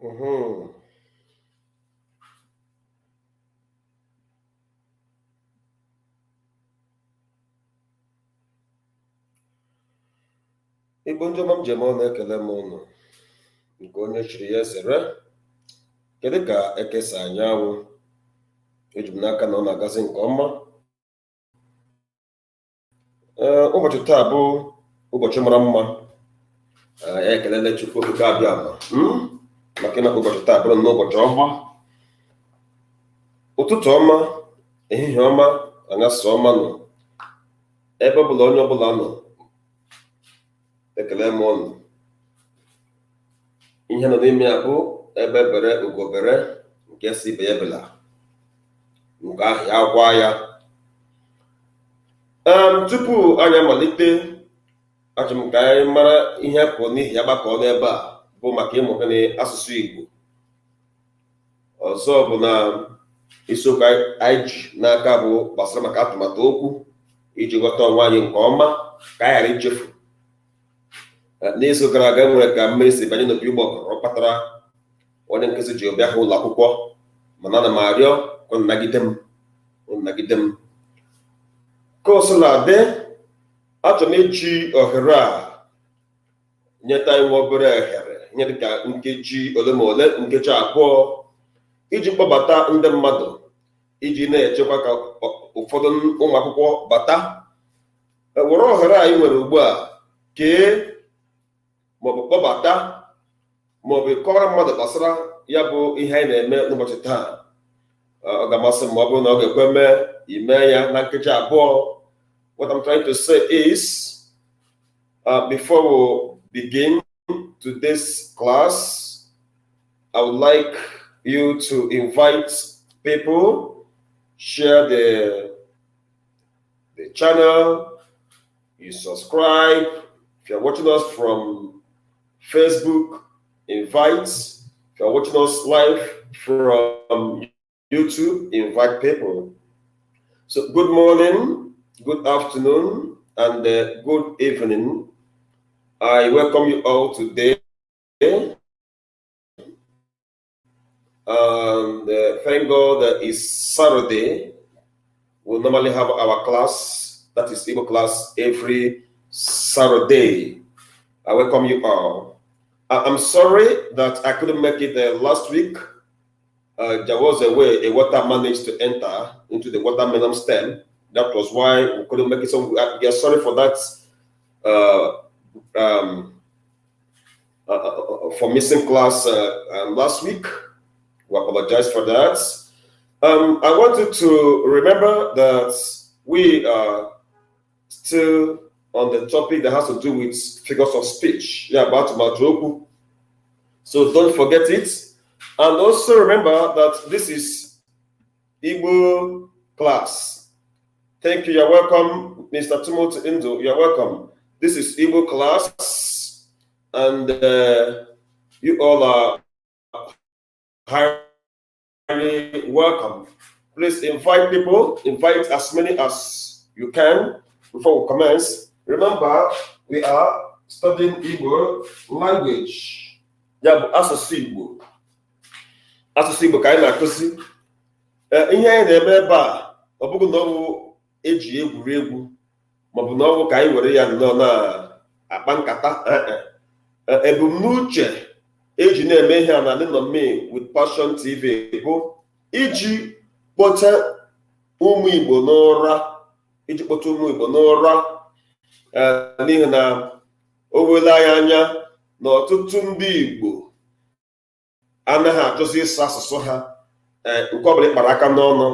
Mhm. Igbo ndị ọma m ji eme ọnụ ekele m ụnụ nke onye chiri ya zere. Kedu ka ekesa anyanwụ? Eji m n'aka na ọ na-agazi nke ọma. Ụbọchị taa bụ ụbọchị mara mma. Ya ekelele Chukwu okike abịa ama maka ịmaka ụbọchị taa bụrụ n'ụbọchị ọma. Ụtụtụ ọma, ehihie ọma, anyasị ọma nọ ebe ọbụla onye ọbụla nọ. Ekele m ọnụ. Ihe nọ n'ime ya bụ ebe bere ugobere nke si ibe ya bela nke ahụ ya gwa ya. Tupu anyị amalite, achọ m ka anyị mara ihe pụrụ n'ihi ya gbakọ n'ebe a bụ maka ịmụ asụsụ Igbo. Ọzọ bụ na isiokwu anyị ji n'aka bụ gbasara maka atụmatụ okwu iji ghọta onwe anyị nke ọma ka anyị ghara ichefu. N'izu gara aga nwere ka mmiri si banye n'opi ụgbọgọrọ kpatara onye nkụzi ji bịa ha ụlọ akwụkwọ, mana ana m arịọ ka ọ nagide m. Ka o sila dị, achọrọ m iji ohere a nyeta anyị nwa obere ohere nye dịka nkeji ole ma ole, nkeji abụọ, iji kpọbata ndị mmadụ iji na-echekwa ka ụfọdụ ụmụ akwụkwọ bata. Were ohere anyị nwere ugbu a kee maọbụ kpọbata maọbụ kọwara mmadụ gbasara ya bụ ihe anyị na-eme n'ụbọchị taa. Ọ ga-amasị m ma ọ bụrụ na ọ ga-ekwe mee ime ya na nkeji abụọ. What I'm trying to say is, before we begin today's class, I would like you to invite people, share the channel, you subscribe. If you're watching us from Facebook, invite. If you're watching us live from YouTube, invite people. So good morning, good afternoon, and good evening. I welcome you all today. And thank God that it's Saturday. We'll normally have our class, that is Igbo class, every Saturday. I welcome you all. I'm sorry that I couldn't make it last week. There was a way a water managed to enter into the watermelon stem. That was why we couldn't make it. So we are sorry for that, for missing class last week. We apologize for that. I want you to remember that we are still on the topic that has to do with figures of speech. Yeah, about Okwu. So don't forget it. And also remember that this is Igbo class. Thank you. You're welcome, Mr. Atumatu. You're welcome. This is Igbo class. And you all are highly welcome. Please invite people. Invite as many as you can before we commence. Remember, we are studying Igbo language. Yeah, asụsụ Igbo. Asụsụ Igbo ka anyị na-akụzi. Ihe anyị na-eme ebe a, ọ bụghị na ọ bụ eji egwuregwu maọbụ na ọ bụ ka anyị were ya nnọọ na-akpa nkata. Ebumnuche eji na-eme ihe a na Nnomi with Passion TV bụ iji kpọta ụmụ Igbo n'ụra. N'ihi na o wela anyị anya na ọtụtụ ndị Igbo anaghị achọzi ịsụ asụsụ ha. Nke ọbụla ịkpara aka n'ọnụ,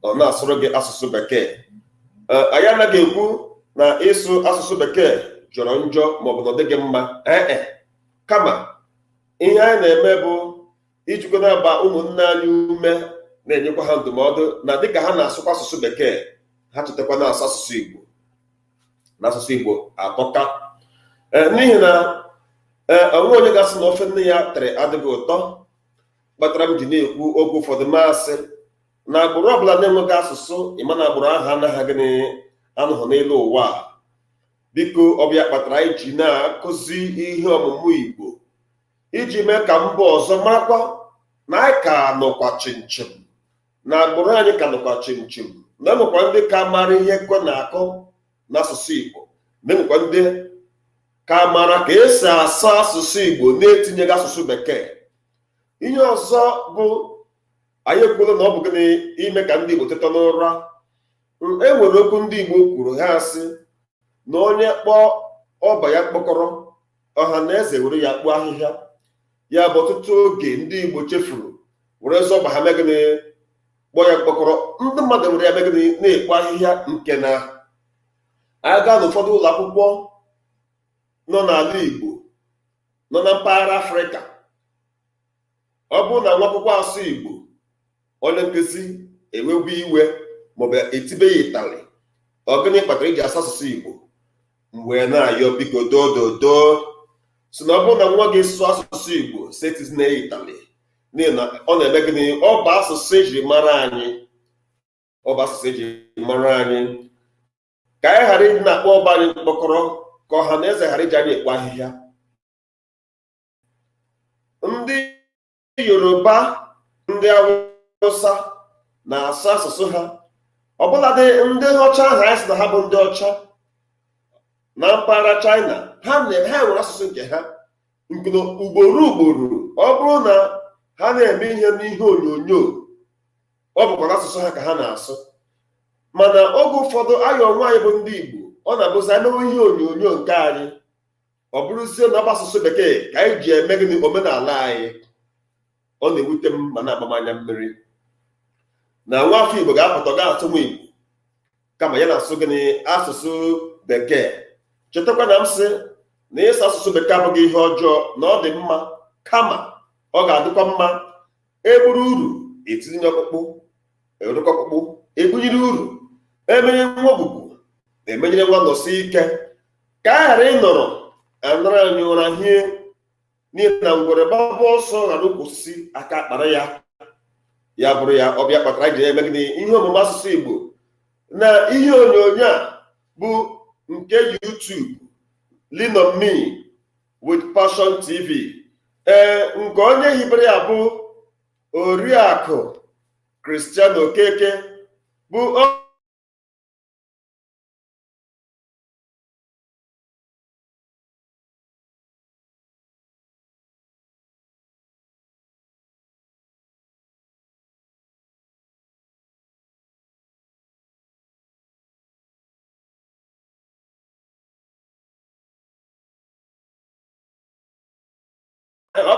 ọ na-asụrụ gị asụsụ Bekee. Anyị anaghị ekwu na ịsụ asụsụ Bekee jọrọ njọ maọbụ na ọ dịghị mma. Kama ihe anyị na-eme bụ ijikọ na-agba ụmụnne anyị ume, na-enyekwa ha ndụmọdụ na dịka ha na-asụkwa asụsụ Bekee, ha chetakwa na-asụ asụsụ Igbo. Na asụsụ Igbo atọka. N'ihi na onwe onye ga-asị na ofe nne ya tere adịghị ụtọ. Kpatara m ji na-ekwu oge ụfọdụ masị na agbụrụ ọbụla na-enweghị asụsụ, ịma na agbụrụ ahụ anaghị anọghị n'elu ụwa. Biko ọbịa kpatara anyị ji na-akụzi ihe ọmụmụ Igbo iji mee ka mba ọzọ marakwa na anyị ka nọkwa chimchim, na agbụrụ anyị ka nọkwa chimchim, na enwekwa ndị ka mara ihe kwe na-akọ n'asụsụ Igbo, na enwekwa ndị ka mara ka esi asụ asụsụ Igbo na-etinyeghị asụsụ Bekee. Ihe ọzọ bụ anyị ekwuola na ọ bụ gịnị ime ka ndị Igbo teta n'ụra. E nwere okwu ndị Igbo kwuru, ha sị na onye kpọọ ọba ya kpọkọrọ, ọha na eze were ya kpụọ ahịhịa. Ya bụ ọtụtụ oge ndị Igbo chefuru were zọba ha megịnị kpọọ ya kpọkọrọ. Ndị mmadụ were ya megịnị na-ekpo ahịhịa, nke na aga n'ụfọdụ ụlọ akwụkwọ nọ n'ala Igbo, nọ na mpaghara Afrịka. Ọ bụrụ na nwa akwụkwọ asụ Igbo, onye nkụzi ewebu iwe maọbụ etibe ya ịtalị, ọ gịnị kpatara iji asụ asụsụ Igbo? Mgbe na-ayọ biko dododo si na ọ bụrụ na nwa gị sụọ asụsụ Igbo setizi na ịtalị, n'ihi na ọ na-eme gịnị? Ọ bụ asụsụ ejiri mara anyị, ọ bụ asụsụ ejiri mara anyị. Ka anyị ghara ịdị na-akpọ ọba anyị mkpọkọrọ, ka ọha na eze ghara iji anyị ekpo ahịhịa. Ndị Yoruba, ndị Awụsa na-asụ asụsụ ha, ọbụladị ndị ọcha ahụ anyị sị na ha bụ ndị ọcha na mpaghara China, ha nwere asụsụ nke ha, nke na ugboro ọ bụrụ na ha na-eme ihe n'ihe onyonyo, ọ bụkwa asụsụ ha ka ha na-asụ. Mana oge ụfọdụ ayọ onwe anyị bụ ndị Igbo, ọ na-abụzi emewe ihe onyonyo nke anyị, ọ bụrụzie na ọ bụ asụsụ Bekee ka anyị ji eme gịnị omenala anyị. Ọ na-ewute m ma na-agbamanya mmiri na nwa afọ Igbo ga-apụta ga-asụ nwa Igbo kama ya na-asụ gịnị asụsụ Bekee. Chetakwa na m sị na ịsụ asụsụ Bekee abụghị ihe ọjọọ, na ọ dị mma, kama ọ ga-adịkwa mma eburu uru etinye ọkpụkpụ, erukọ ọkpụkpụ ebunyere uru, emenye nwa ogbugbu emenyere nwa nọsi ike, ka a ghara ịnọrọ anara anyị ụra hie, n'ihi na ngwere gbaba ọsọ ghara ukwu osisi aka akpara ya. Ya bụrụ ya ọbịa kpatara ji eme gịnị ihe omume asụsụ Igbo na ihe onyonyo a bụ nke YouTube, Lean on Me with Passion TV. Nke onye hibere ya bụ Oriakụ Christian Okeke, bụ ọ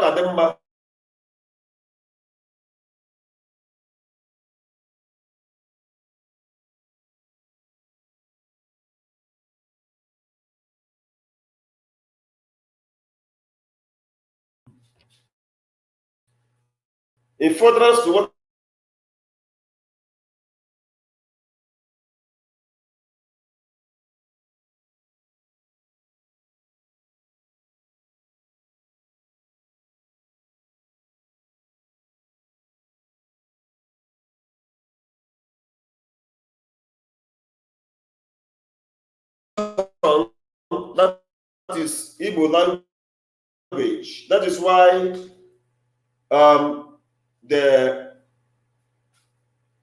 ga-adị mma in furtherance to what that is Igbo language. That is why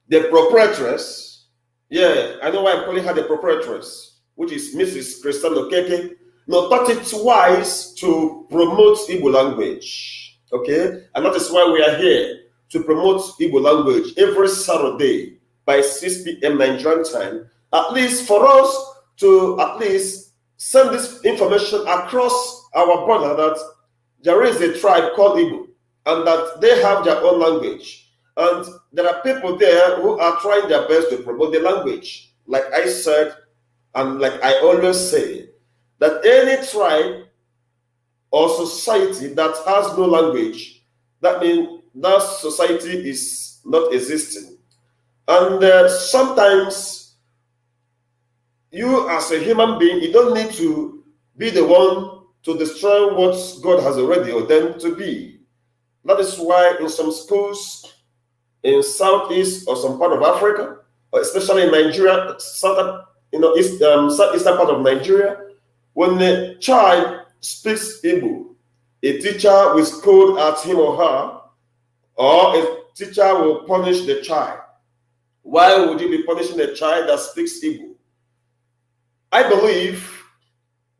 the proprietress, yeah, I know why I'm calling her the proprietress, which is Mrs. Christian Okeke, no, thought it wise to promote Igbo language, okay? And that is why we are here to promote Igbo language every Saturday by 6 p.m. Nigerian time, at least for us to at least send this information across our border that there is a tribe called Igbo and that they have their own language. And there are people there who are trying their best to promote the language. Like I said, and like I always say, that any tribe or society that has no language, that means that society is not existing. And sometimes you as a human being, you don't need to be the one to destroy what God has already ordained to be. That is why in some schools in Southeast or some part of Africa, or especially in Nigeria, southeastern part of Nigeria, when the child speaks Igbo, a teacher will scold at him or her, or a teacher will punish the child. Why would you be punishing a child that speaks Igbo? I believe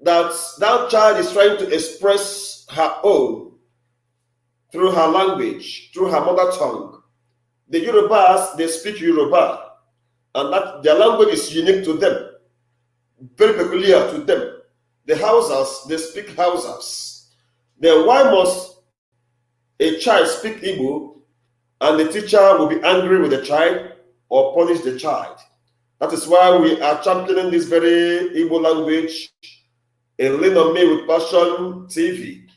that that child is trying to express her own through her language, through her mother tongue. The Yorubas, they speak Yoruba, and that their language is unique to them, very peculiar to them. The Hausas, they speak Hausas. Then why must a child speak Igbo and the teacher will be angry with the child or punish the child? That is why we are championing this very Igbo language in Lean on Me with Passion TV.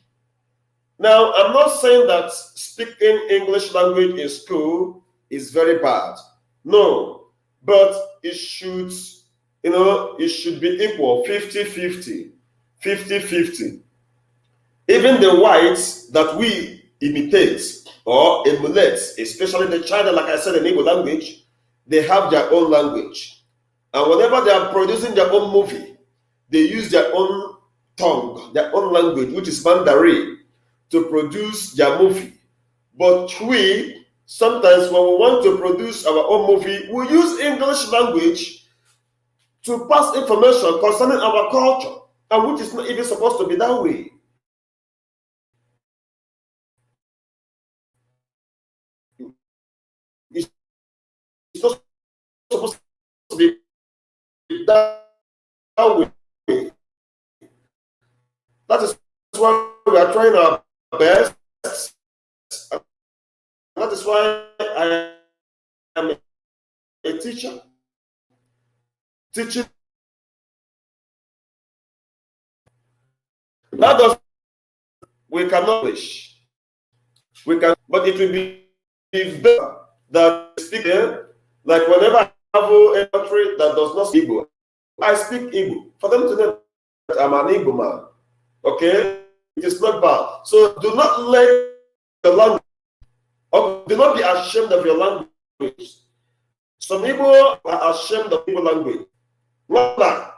Now, I'm not saying that speaking English language in school is very bad. No, but it should, it should be equal, 50-50, 50-50. Even the whites that we imitate or emulate, especially the China, like I said, in Igbo language, they have their own language. And whenever they are producing their own movie, they use their own tongue, their own language, which is Mandarin, to produce their movie. But we, sometimes when we want to produce our own movie, we use English language to pass information concerning our culture, and which is not even supposed to be that way. It's not supposed to be that way. That is why we are trying our best. That is why I am a teacher, teaching. That does we cannot wish. We can, but it will be better that speak here. Like whenever I travel a country that does not speak Igbo, I speak Igbo for them to know that I'm an Igbo man. Okay, it is not bad. So do not let the language, or do not be ashamed of your language. Some people are ashamed of Igbo language. Not like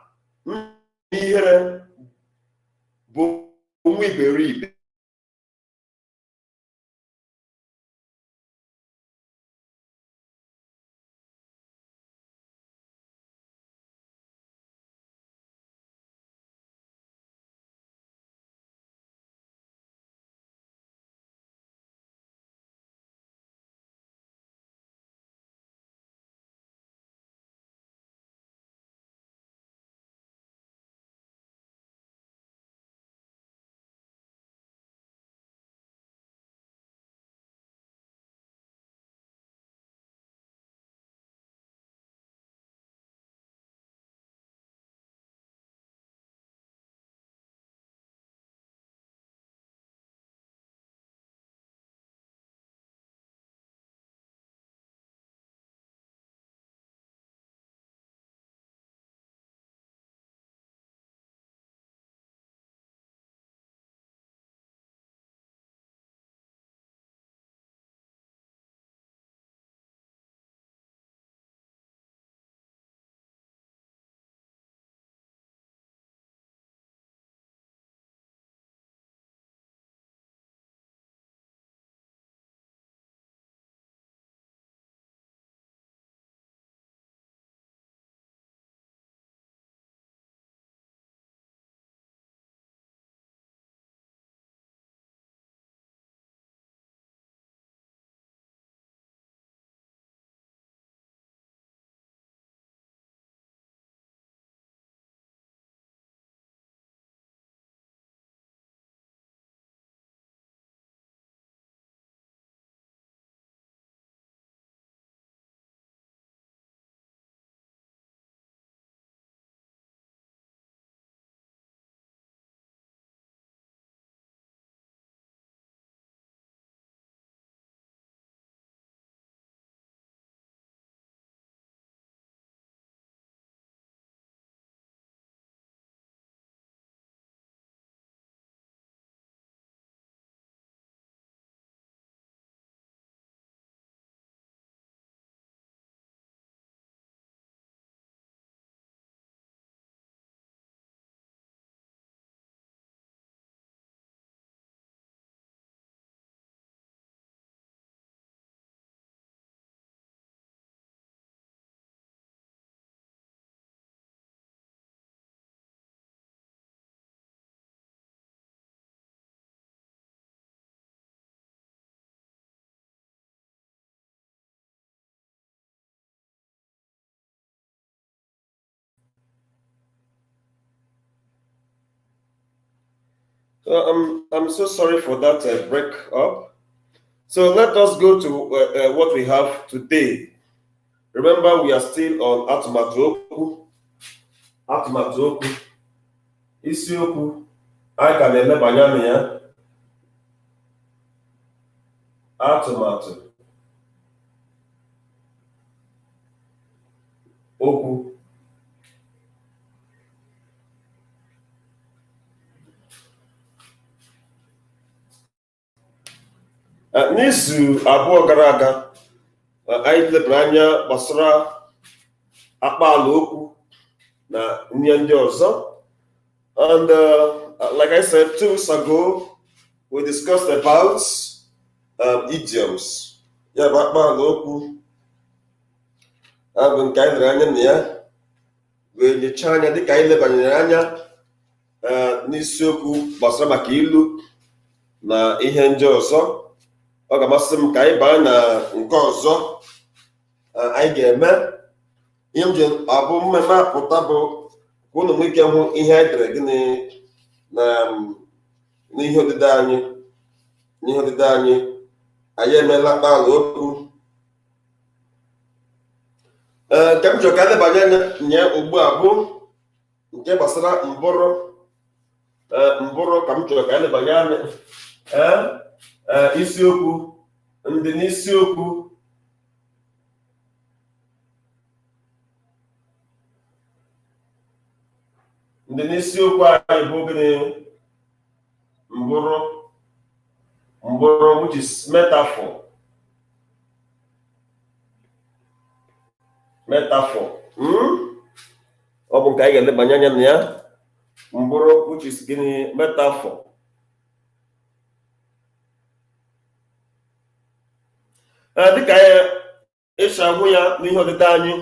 I'm so sorry for that break up. So let us go to what we have today. Remember, we are still on Atumatu. Atumatu. Isiokwu. I can elebanya na ya. Atumatu. Okwu. N'izu abụọ gara aga, anyị lebara anya gbasara akpaala okwu na ihe ndị ọzọ. And like I said 2 weeks ago, we discussed about idioms. Ya bụ akpaala okwu bụ nke anyị lere anya na ya, wee nyechaa anya dịka anyị lebanyere anya n'isiokwu gbasara maka ilu na ihe ndị ọzọ. Ọ ga-amasị m ka anyị baa na nke ọzọ anyị ga-eme. Ihe m ji abụ mmemme apụta bụ ka ụnụ nwee ike hụ ihe anyị dere gịnị n'ihe odide anyị. N'ihe odide anyị emeela akpaala okwu. Nke m chọrọ ka anyị lebanye anya nye ugbu a bụ nke gbasara mbụrụ. Mbụrụ ka m chọrọ ka anyị lebanye anya. Isiokwu ndị n'isiokwu anyị bụ gịnị? Mbụrụ, which is metaphor. Ọ bụ nke anyị ga-elebanye anya na ya. Mbụrụ, which is gịnị? Metaphor. Dịka esi ahụ ya n'ihe odide anyị,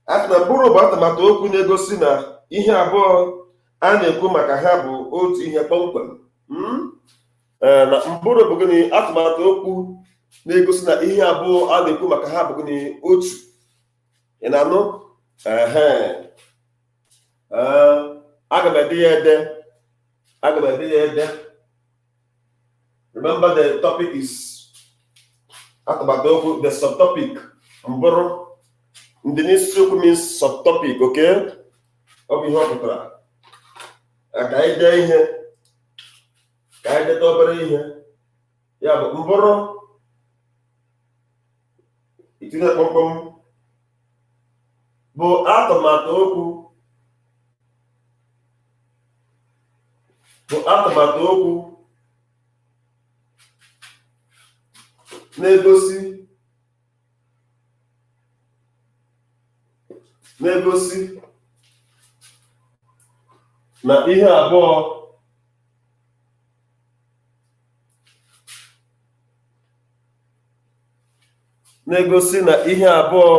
asị na mbụrụ bụ atụmatụ okwu na-egosi na ihe abụọ a na-ekwu maka ha bụ otu ihe kpọmkwem. Na mbụrụ bụ gịnị? Atụmatụ okwu na-egosi na ihe abụọ a na-ekwu maka ha bụ gịnị? Otu. Ị na-anụ? Aga m ede ya ede. Remember, the topic is atụmatụ okwu. The subtopic mbụrụ. Ndị n'isiokwu means subtopic, okay? Ọ bụ ihe ọ pụtara. Ka anyị dee ihe, ka anyị deta obere ihe. Ya bụ mbụrụ, itinye kpọmkwem, bụ atụmatụ okwu. Na-egosi na ihe abụọ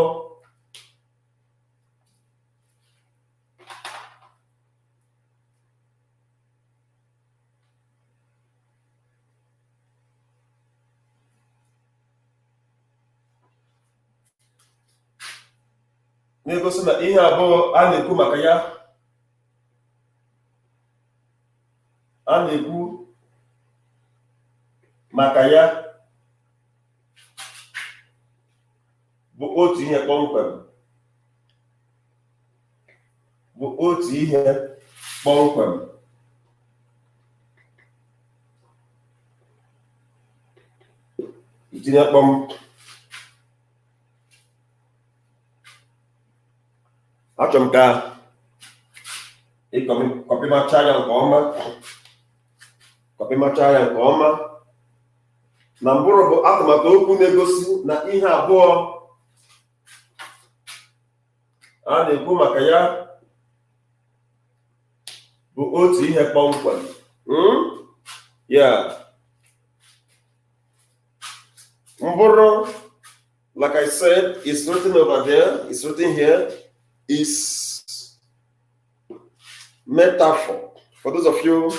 a na-ekwu maka ya. Bụ otu ihe kpọmkwem. Itinye kpọm. Achọrọ m ka ịkọpịmacha ya nke ọma. Na mbụrụ bụ atụmatụ okwu na-egosi na ihe abụọ a na-ekwu maka ya bụ otu ihe kpọmkwem. Mbụrụ, like I said, it's written over there, it's written here, is metaphor. For those of you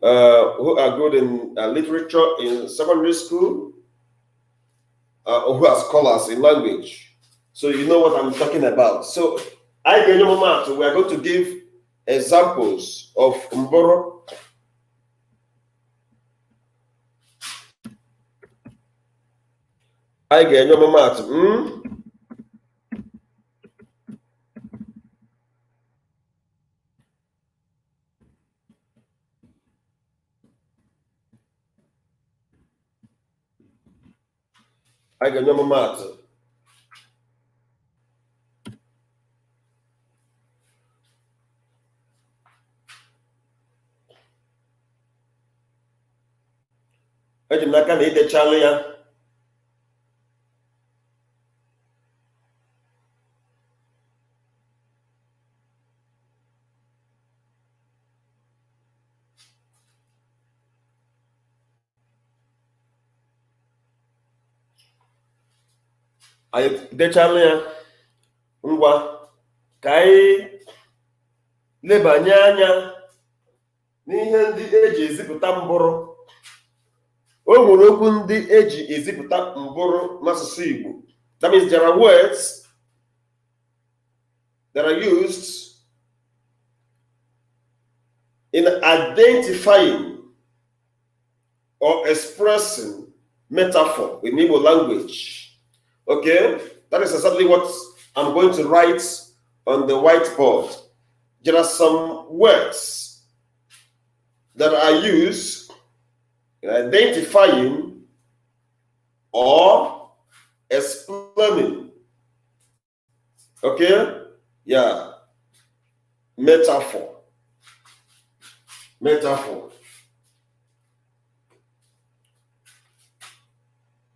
who are good in literature in secondary school, or who are scholars in language, so you know what I'm talking about. So we are going to give examples of mboro anyị ga-enye ọmụmaatụ anyị ga-enye ọmụmaatụ eji m n'aka na idechalụ ya anyị dechalụ ya ngwa ka anyị lebanye anya n'ihe ndị eji ezipụta mbụrụ. O nwere okwu ndị eji ezipụta mbụrụ n'asụsụ Igbo. That means there are words that are used in identifying or expressing metaphor in Igbo language. Okay, that is exactly what I'm going to write on the whiteboard. There are some words that are used in identifying or explaining. Okay, yeah, metaphor.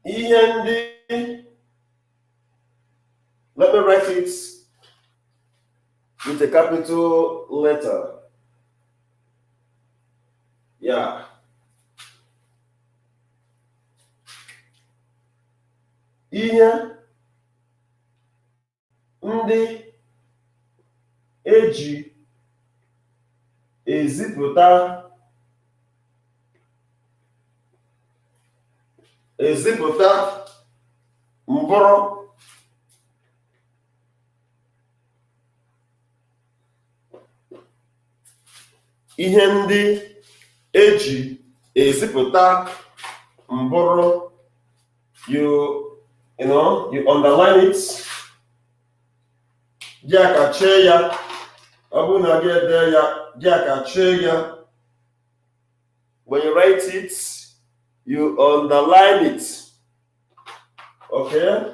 Ihe ndị, let me write it with a capital letter. Yeah. Ihe ndị eji ezipụta mbụrụ. Ihe ndị eji ezipụta mbụrụ. You underline it. Gị aka chee ya. Ọ bụrụ na gị ede ya, gị aka chee ya. When you write it, you underline it. Okay?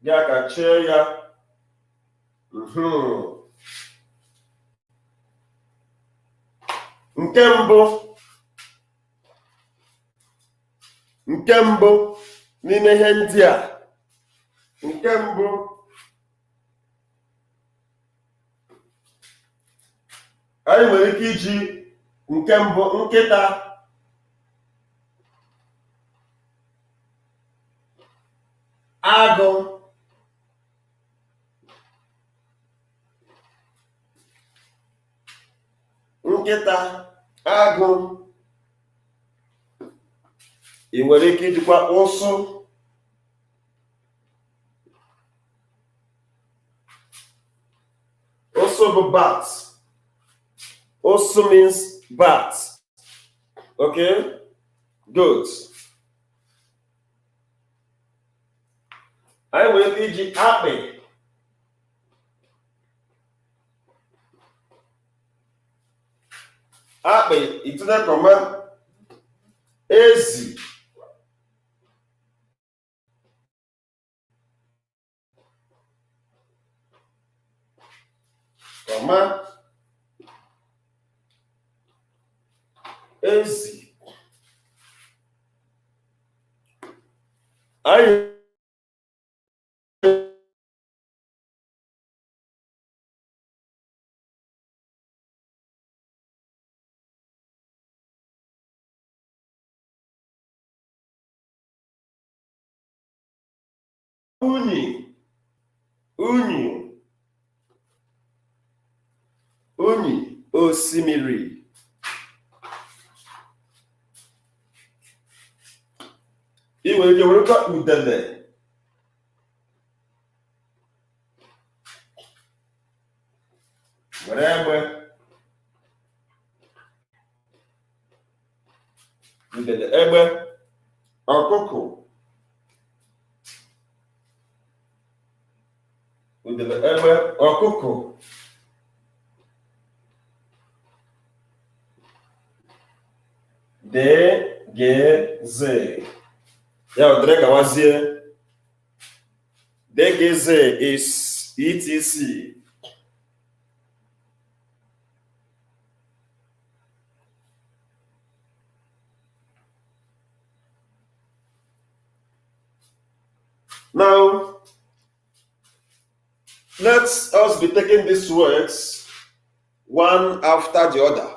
Gị aka chee ya. Nke mbụ n'ime ihe ndị a. Nke mbụ, anyị nwere ike iji nke mbụ nkịta. Agụ. Nkịta, agụ. Ị nwere ike ijikwa ụsụ. Ụsụ bụ bat. Ụsụ means bat. Okay? Good. Anyị nwere ike iji akpị. Akpị, itinye kọma ezi. Kọma ezi. Anyị unyi osimiri. Ị nwere ike werekwa udele. Were egbe. Udele, egbe, ọkụkụ. udele egbe ọkụkọ dgz ya udele gawazie dgz is etc. Now, let us be taking these words one after the other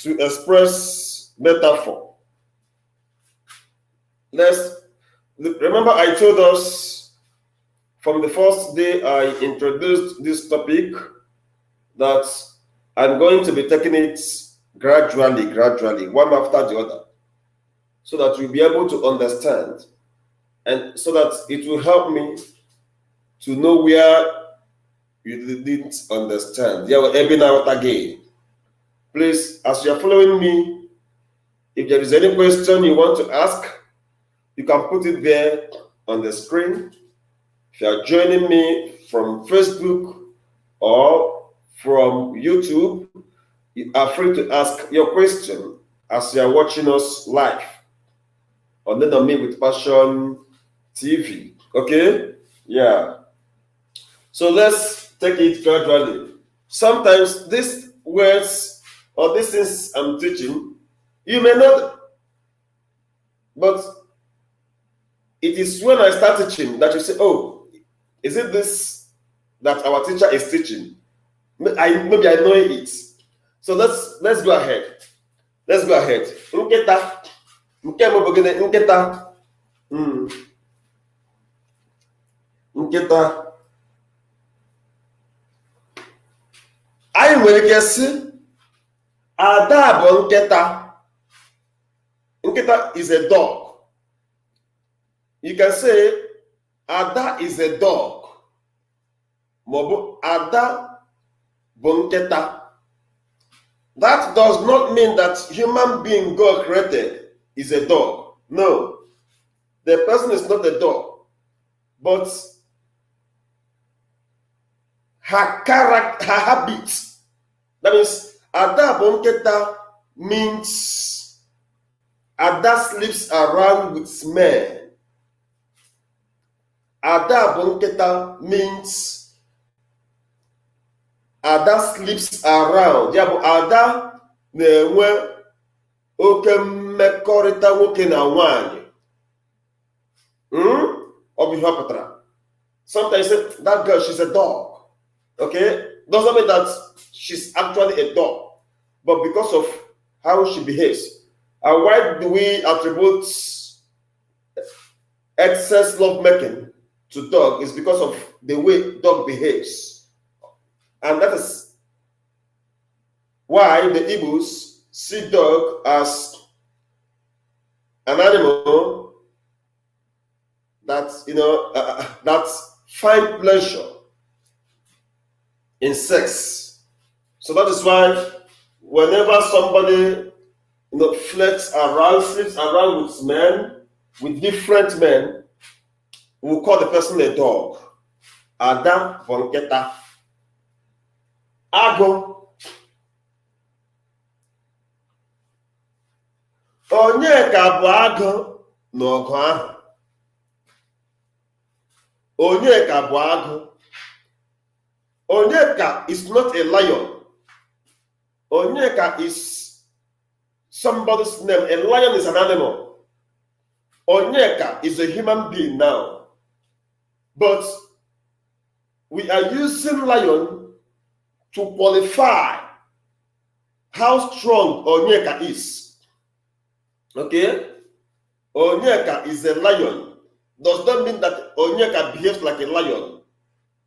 to express metaphor. Remember I told us from the first day I introduced this topic that I'm going to be taking it gradually, one after the other, so that you'll be able to understand, and so that it will help me to know where you didn't understand. Yeah, we're ebbing out again. Please, as you're following me, if there is any question you want to ask, you can put it there on the screen. If you are joining me from Facebook or from YouTube, you are free to ask your question as you are watching us live on Learn on Me with Passion TV. Okay? Yeah. So let's take it gradually. Sometimes these words or these things I'm teaching, you may not, but it is when I start teaching that you say, oh, is it this that our teacher is teaching? Maybe I know it. So let's go ahead. Let's go ahead. Nketa. Nketa. Nketa. Anyị nwere ike sị Ada bụ nketa. Nketa is a dog. You can say Ada is a dog. Maọbụ Ada bụ nketa. That does not mean that human being God created is a dog. No. The person is not a dog. But her character, her habit. That means Ada bụ nketa means Ada sleeps around with men. Ada bụ nketa means Ada sleeps around. Ya bụ Ada na-enwe oke mmekọrịta nwoke na nwanyị. Ọ bụ ihe ọ pụtara. Sometimes you say that girl, she's a dog. Okay? Doesn't mean that she's actually a dog, but because of how she behaves. And why do we attribute excess love making to dog? Is because of the way dog behaves. And that is why the Igbos see dog as an animal that, that find pleasure in sex. So that is why whenever somebody flirts around, sleeps around with men, with different men, we call the person a dog. Ada bụ nketa. Agụ. Onyeka bụ agụ n'ọgụ ahụ. Onyeka bụ agụ. Onyeka is not a lion. Onyeka is somebody's name. A lion is an animal. Onyeka is a human being now. But we are using lion to qualify how strong Onyeka is. Okay? Onyeka is a lion. Does not mean that Onyeka behaves like a lion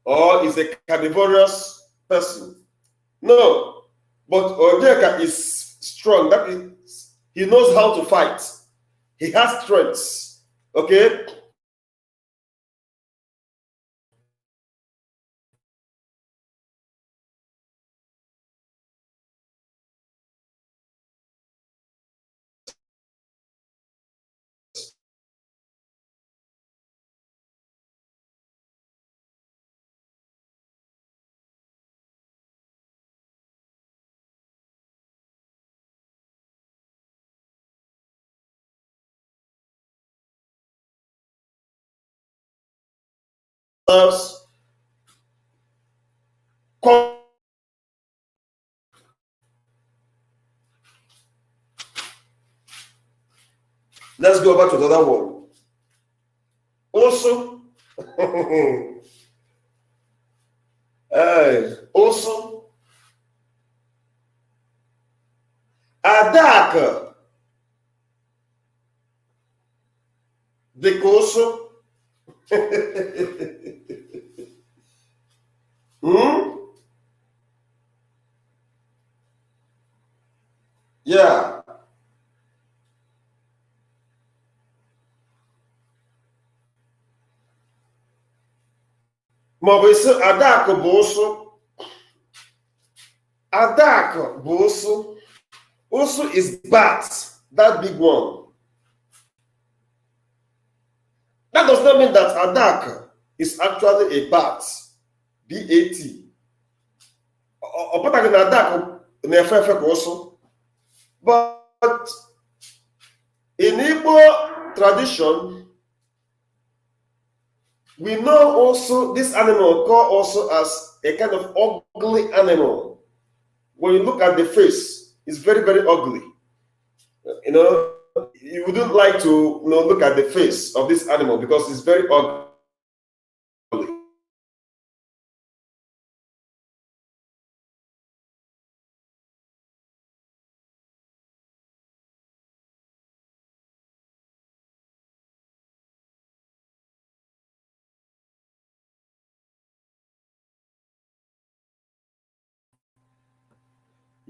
or is a carnivorous person. No. But Onyeka is strong. That is, he knows how to fight. He has strength. Okay? Let's go back to the other one. Also, also, Adaka, the also. Yeah. Ma ọ bụ isi Adakụ bụ ụsụ. Adakụ bụ ụsụ. Ụsụ is bat, that big one. That does not mean that Adakụ is actually a bat. B-A-T. Ọ pụtaghị na Adakụ na-efe efe ka ụsụ. But in Igbo tradition, we know also this animal called also as a kind of ugly animal. When you look at the face, it's very, very ugly. You know, you wouldn't like to look at the face of this animal because it's very ugly.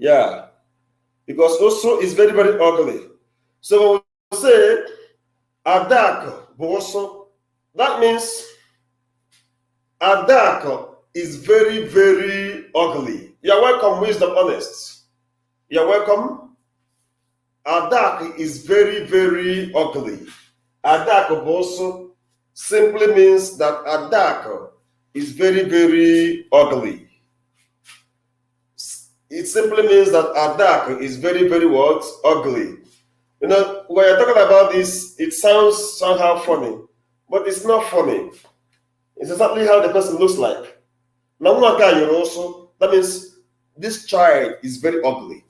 Yeah, because also it's very, very ugly. So when we say Adako Boso, that means Adako is very, very ugly. You're welcome, Wisdom Honest. You're welcome. Adako is very, very ugly. Adako Boso simply means that Adako is very, very ugly. It simply means that Adak is very, very what? Ugly. You know, when you're talking about this, it sounds somehow funny, but it's not funny. It's exactly how the person looks like. Now, also, that means this child is very ugly.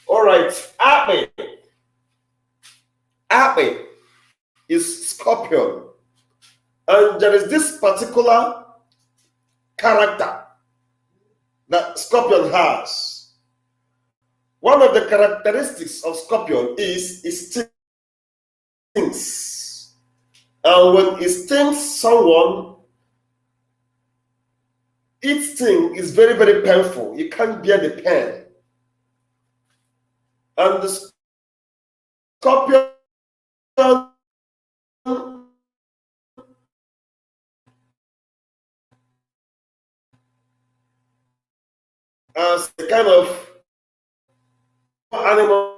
All right, Ape. Ape is scorpion. And there is this particular character that scorpion has. One of the characteristics of scorpion is it stings. And when it stings someone, its sting is very, very painful. You can't bear the pain. And the scorpion as a kind of animal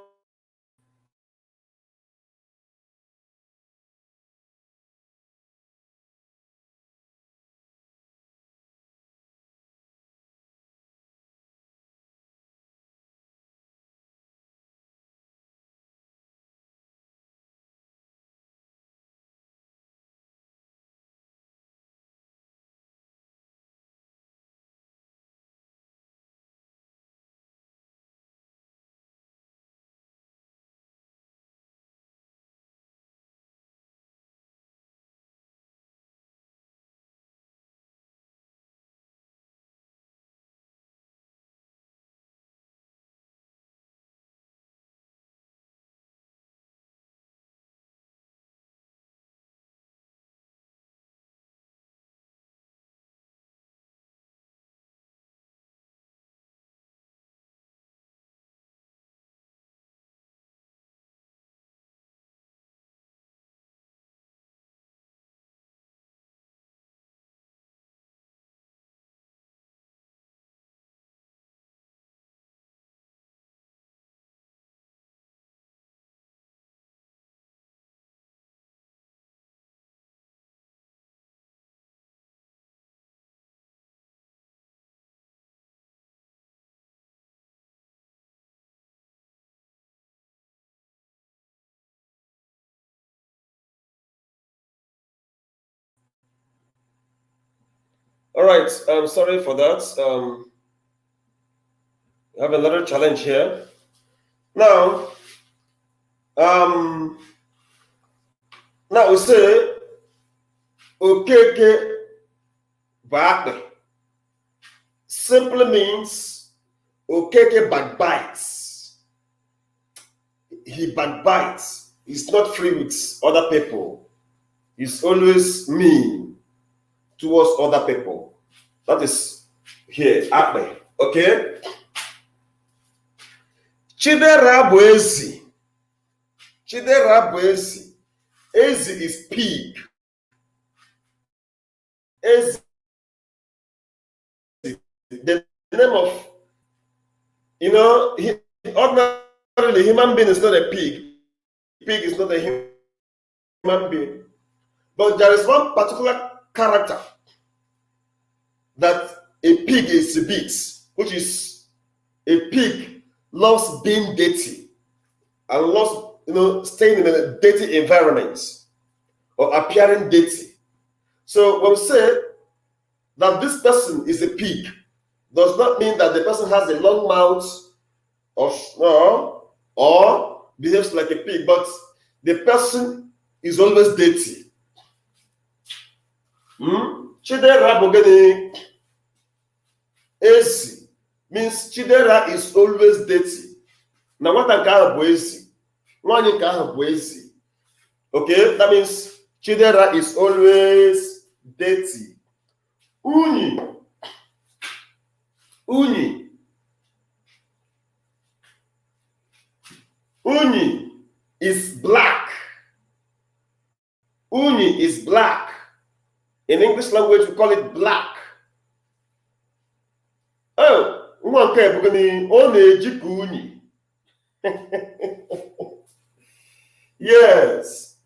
right. I'm sorry for that. I have another challenge here. Now, um, now we say okeke baakpe simply means okeke backbites. He backbites. He's not free with other people. He's always mean towards other people. That is here, akpe. Okay? Chidera bụ ezi. Chidera bụ ezi. Ezi is pig. Ezi. The name of, ordinarily human being is not a pig. Pig is not a human being. But there is one particular character that a pig exhibits, which is a pig loves being dirty and loves, staying in a dirty environment or appearing dirty. So when we say that this person is a pig, does not mean that the person has a long mouth or behaves like a pig, but the person is always dirty. Chidera bogeni ezi means Chidera is always dirty. Now what nke ahụ bụ ezi. Nwanyị nke ahụ bụ ezi. Okay, that means Chidera is always dirty. Unyi. Unyi. Unyi is black. Unyi is black. In English language, we call it black. Oh, nwa nke bụgani ọ na-eji ka unyi. Yes,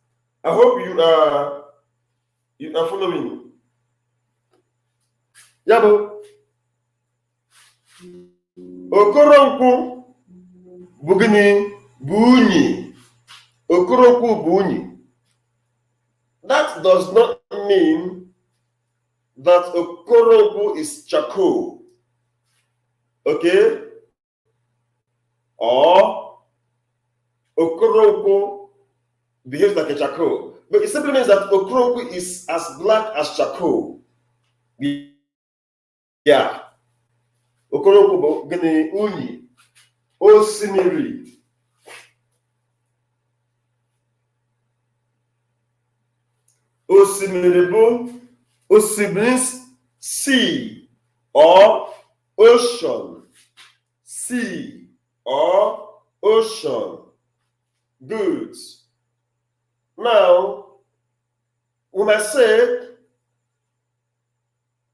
I hope you are following. Yabo. Okoronkwu bugini bunyi. Okoronkwu bunyi. That does not mean that Okoronkwu is charcoal. Okay? Or Okoronkwu behaves like a charcoal. But it simply means that Okoronkwu is as black as charcoal. Yeah. Okoronkwu bụ gịnị unyi. Osimiri. Osimiri bụ osimiri sea or ocean. Sea or ocean. Good. Now, when I say,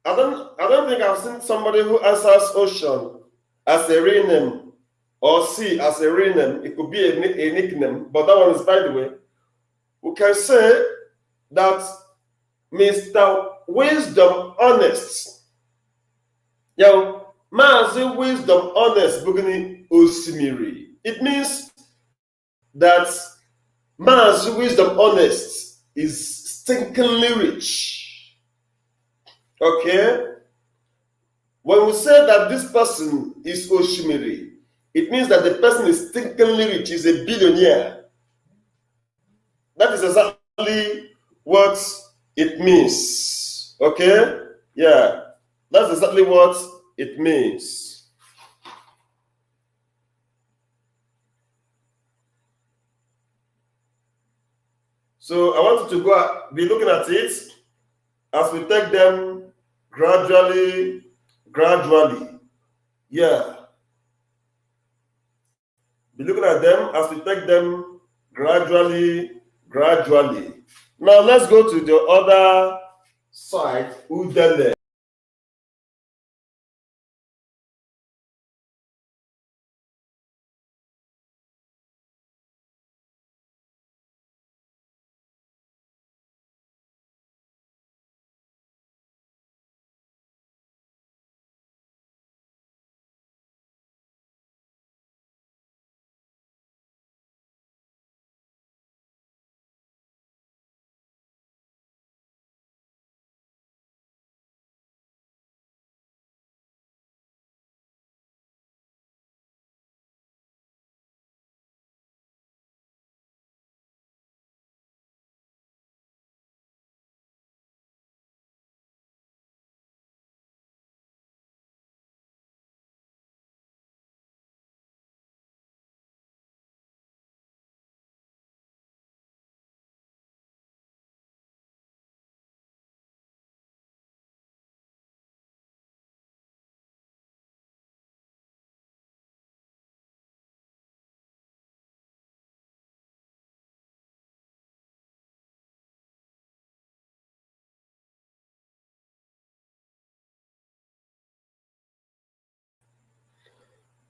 I don't think I've seen somebody who answers ocean as a real name or sea as a real name. It could be a nickname, but that one is by the way. We can say that Mr. Wisdom Honest. Mazi Wisdom Honest Bugini Osimiri. It means that Mazi Wisdom Honest is stinkingly rich. Okay? When we say that this person is Oshimiri, it means that the person is stinkingly rich, is a billionaire. That is exactly what it means. Okay? Yeah. That's exactly what it means. So I want you to be looking at it as we take them gradually. Yeah. Be looking at them as we take them gradually. Now let's go to the other side, Udele.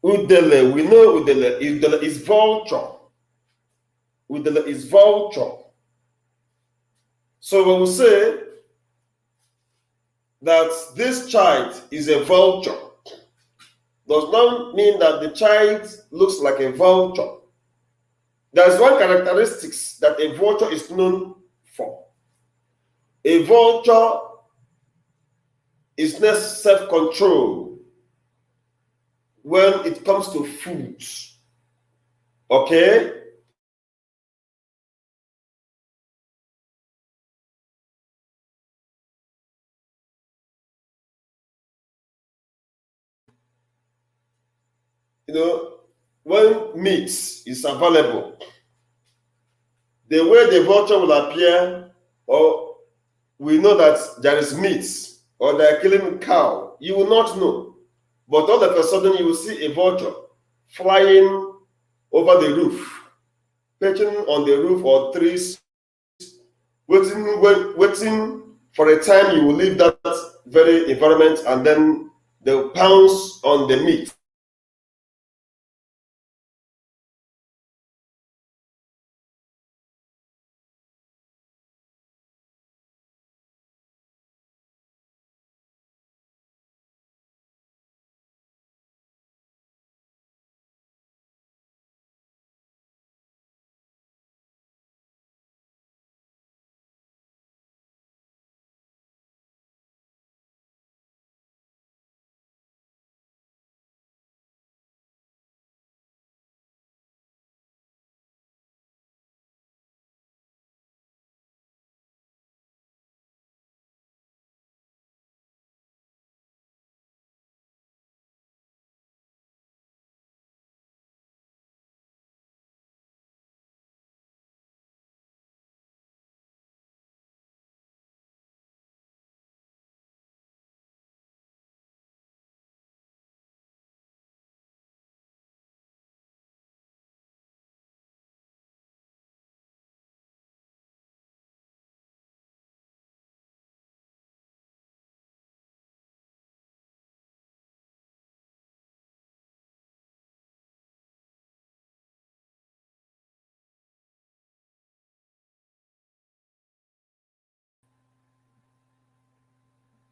Udele, we know udele. Udele is vulture. Udele is vulture. So when we say that this child is a vulture, does not mean that the child looks like a vulture. There's one characteristic that a vulture is known for. A vulture is not self-control when it comes to foods. Okay? You know, when meat is available, the way the vulture will appear, or we know that there is meat, or they're killing a cow, you will not know. But all of a sudden, you will see a vulture flying over the roof, perching on the roof or trees, waiting for a time. You will leave that very environment, and then they'll pounce on the meat.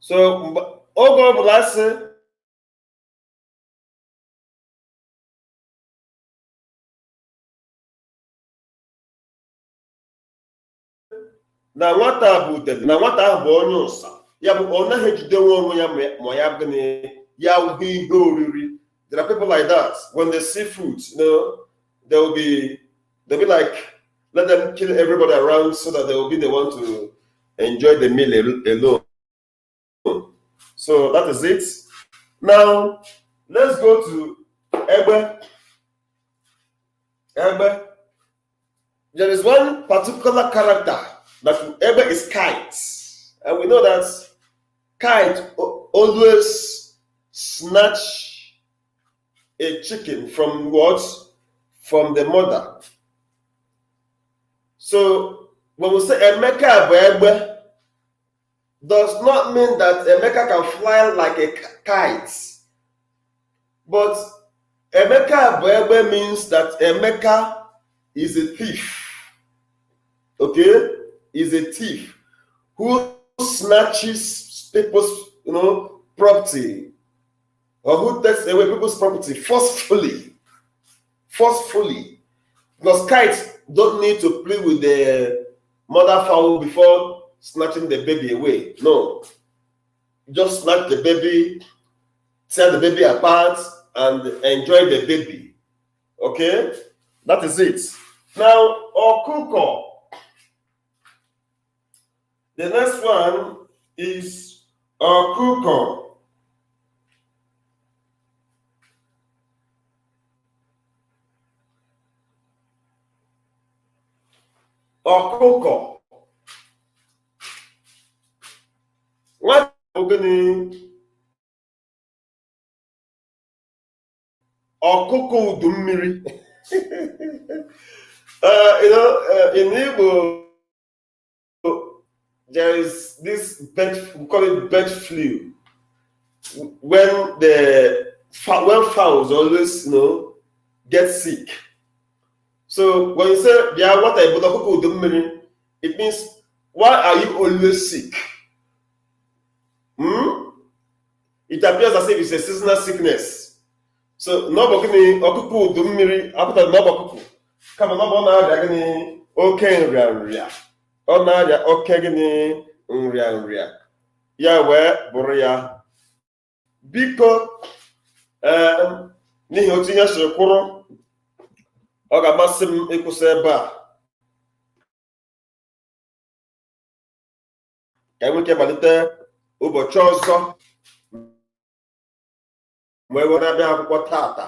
So, oge ọbụla sị na nwata bụ udele, na nwata ahụ bụ onye ụsa, ya bụ ọ naghị ejidenwe onwe ya ma ya gịnị ya hụ ihe oriri. There are people like that. When they see food, they'll be like, let them kill everybody around so that they will be the one to enjoy the meal alone. So that is it. Now let's go to Egbe. Egbe. There is one particular character that Egbe is kite. And we know that kite always snatch a chicken from what? From the mother. So when we say Emeka bụ Egbe, does not mean that Emeka can fly like a kite. But Emeka bụ Egbe means that Emeka is a thief. Okay? Is a thief who snatches people's property, or who takes away people's property forcefully. Because kites don't need to play with the mother fowl before snatching the baby away. No. Just snatch the baby, tear the baby apart, and enjoy the baby. Okay? That is it. Now, Okuko. The next one is Okuko. Okuko. What ogini? Okuko udu mmiri. In Igbo, there is this bird, we call it bird flu. When the when fowls always, get sick. So when you say, yeah, what I put the meaning, it means, why are you always sick? It appears as if it's a seasonal sickness. So nobody okuku do mmiri apụta n'ọbọkụkụ kama n'ọbọ na-arịa gịnị oke nrịanrịa. Ọ na-arịa oke gịnị nrịanrịa. Ya wee bụrụ ya. Biko n'ihi otu ihe siri kwụrụ, ọ ga-amasị m ịkwụsị ebe a ka enwe ike malite ụbọchị ọzọ ma e were abịa akwụkwọ tata.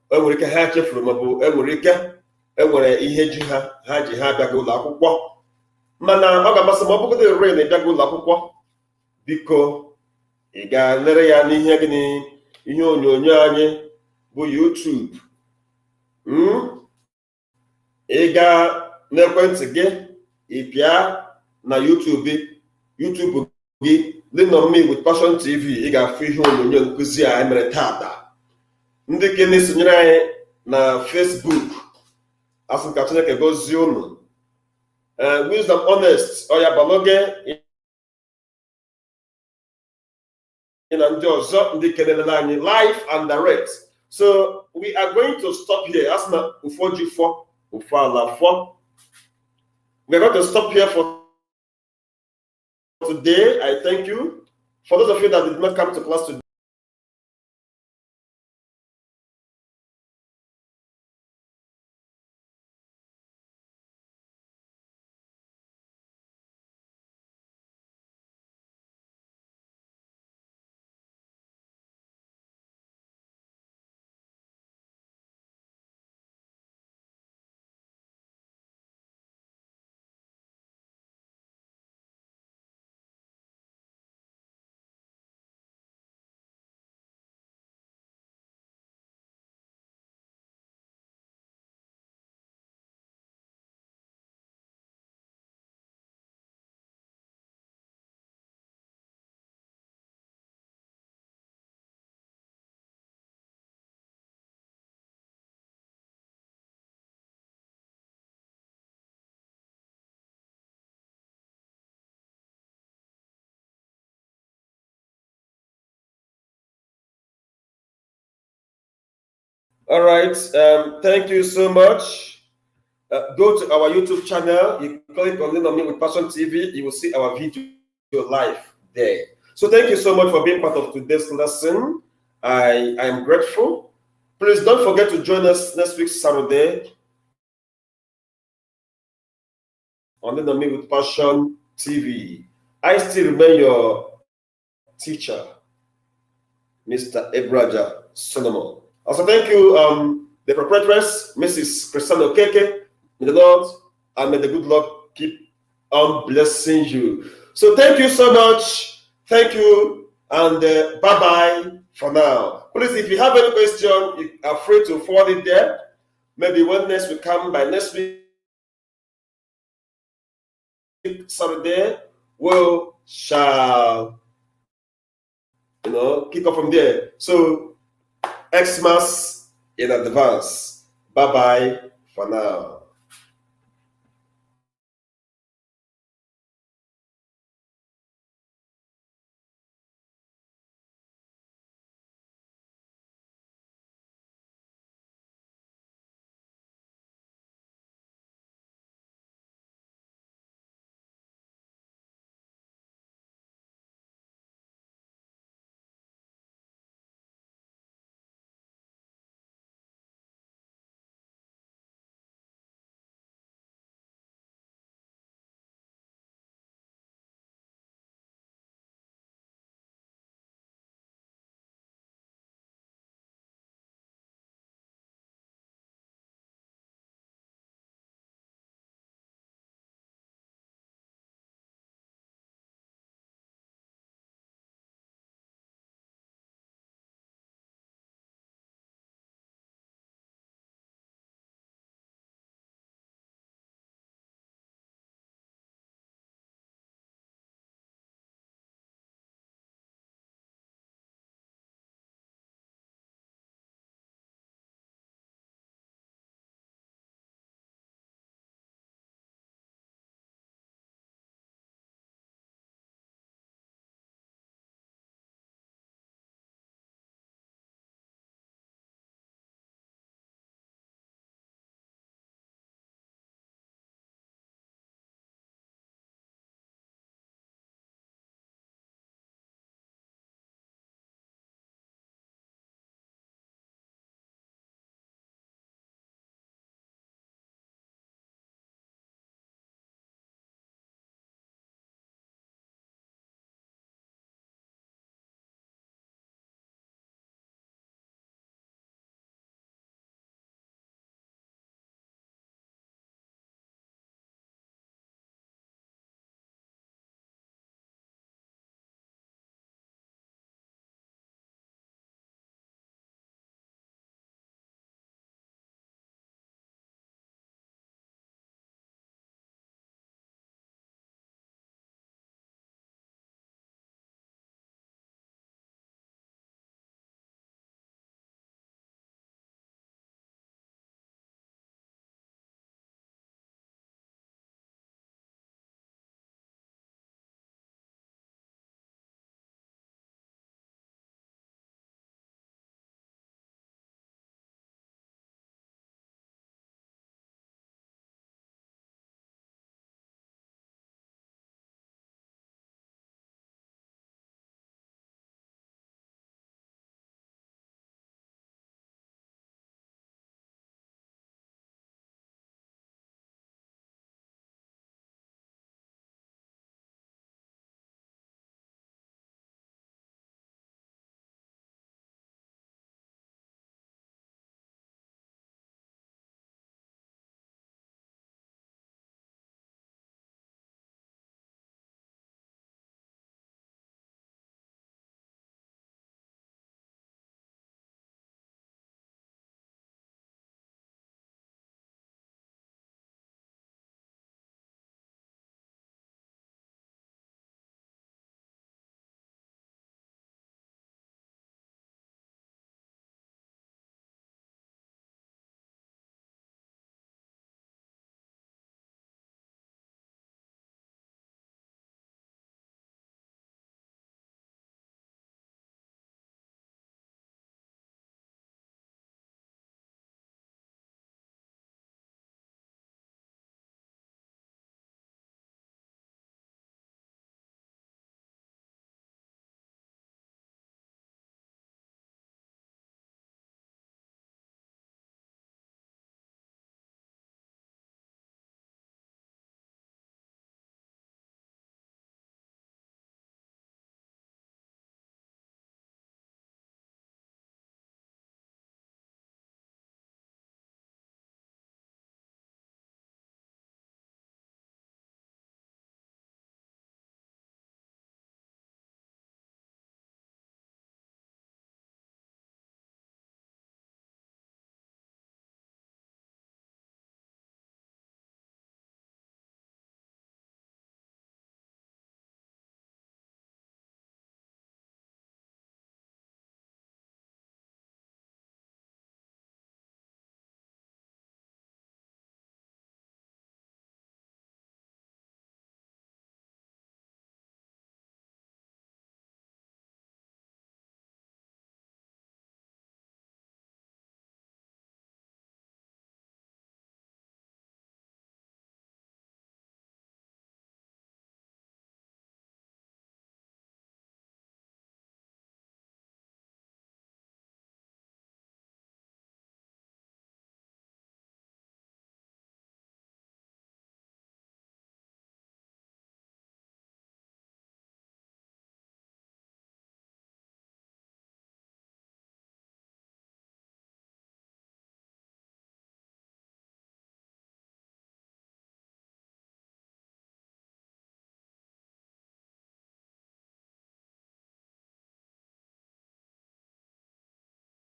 Enwere ike ha chefuru, maọbụ enwere ike enwere ihe ji ha ji ha abịaghị ụlọ akwụkwọ, mana ọ ga-amasị m ọ bụgodị ere na ịbịaghị ụlọ akwụkwọ, biko ị ga-lere ya n'ihe gịnị, ihe onyonyo anyị bụ YouTube. Ị ga n'ekwentị gị, ị pịa na YouTube gị Learn Me with Passion TV, ị ga-afụ ihe onyonyo nkụzi a emere tata. Ndị ke na-esonyere anyị na Facebook, asị ka Chineke gozie unu. Wisdom Honest Oya Baloge na ndị ọzọ ndị kelele anyị live and direct. So we are going to stop here. Asị na ufojifo ufalafo. We are going to stop here for today. I thank you. For those of you that did not come to class today, all right. Thank you so much. Go to our YouTube channel. You click on Learn Me with Passion TV. You will see our video live there. So thank you so much for being part of today's lesson. I am grateful. Please don't forget to join us next week Saturday on Learn Me with Passion TV. I still remain your teacher, Mr. Ebraja Solomon. Also, thank you, the proprietress, Mrs. Christiana Okeke. May the Lord and may the good Lord keep on blessing you. So thank you so much. Thank you, and bye-bye for now. Please, if you have any question, you are free to forward it there. Maybe when next we come by next week, Saturday, we shall, kick off from there. So, Xmas in advance. Bye-bye for now.